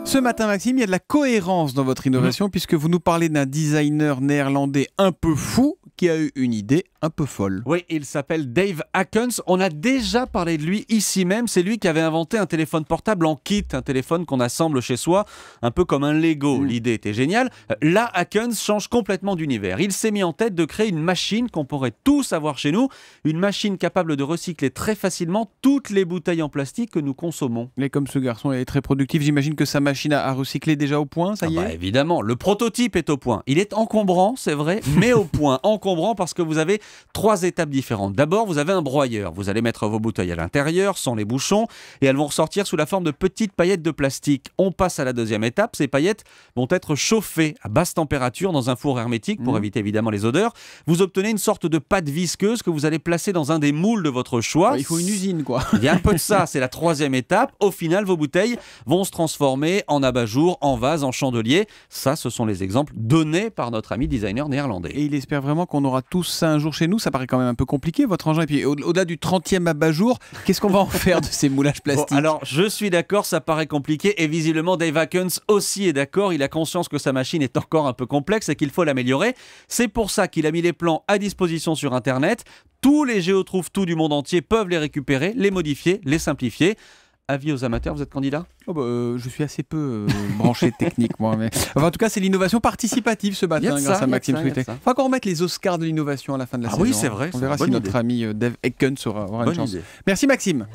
Ce matin, Maxime, il y a de la cohérence dans votre innovation puisque vous nous parlez d'un designer néerlandais un peu fou qui a eu une idée un peu folle. Oui, il s'appelle Dave Hackens. On a déjà parlé de lui ici même. C'est lui qui avait inventé un téléphone portable en kit, un téléphone qu'on assemble chez soi, un peu comme un Lego. L'idée était géniale. Là, Hackens change complètement d'univers. Il s'est mis en tête de créer une machine qu'on pourrait tous avoir chez nous, une machine capable de recycler très facilement toutes les bouteilles en plastique que nous consommons. Et comme ce garçon est très productif, j'imagine que sa machine à recycler est déjà au point, ça y est Évidemment, le prototype est au point. Il est encombrant, c'est vrai, mais au point. Encombrant parce que vous avez 3 étapes différentes. D'abord, vous avez un broyeur. Vous allez mettre vos bouteilles à l'intérieur, sans les bouchons, et elles vont ressortir sous la forme de petites paillettes de plastique. On passe à la deuxième étape. Ces paillettes vont être chauffées à basse température dans un four hermétique pour éviter évidemment les odeurs. Vous obtenez une sorte de pâte visqueuse que vous allez placer dans un des moules de votre choix. Il faut une usine, quoi. Il y a un peu de ça, c'est la 3e étape. Au final, vos bouteilles vont se transformer en abat-jour, en vase, en chandelier. Ça, ce sont les exemples donnés par notre ami designer néerlandais. Et il espère vraiment qu'on aura tous ça un jour chez nous. Ça paraît quand même un peu compliqué, votre engin. Et puis, au-delà du 30e abat-jour, qu'est-ce qu'on va en faire de ces moulages plastiques ? Bon, alors, je suis d'accord, ça paraît compliqué. Et visiblement, Dave Hackens aussi est d'accord. Il a conscience que sa machine est encore un peu complexe et qu'il faut l'améliorer. C'est pour ça qu'il a mis les plans à disposition sur Internet. Tous les géotrouve-tout du monde entier peuvent les récupérer, les modifier, les simplifier. Avis aux amateurs, vous êtes candidat ? Je suis assez peu branché technique, moi. Mais... Enfin, en tout cas, c'est l'innovation participative ce matin, grâce à Maxime Souité. Il faut qu'on remette les Oscars de l'innovation à la fin de la saison. Oui, c'est vrai. On verra si notre ami Dave Hackens aura une chance. Merci, Maxime.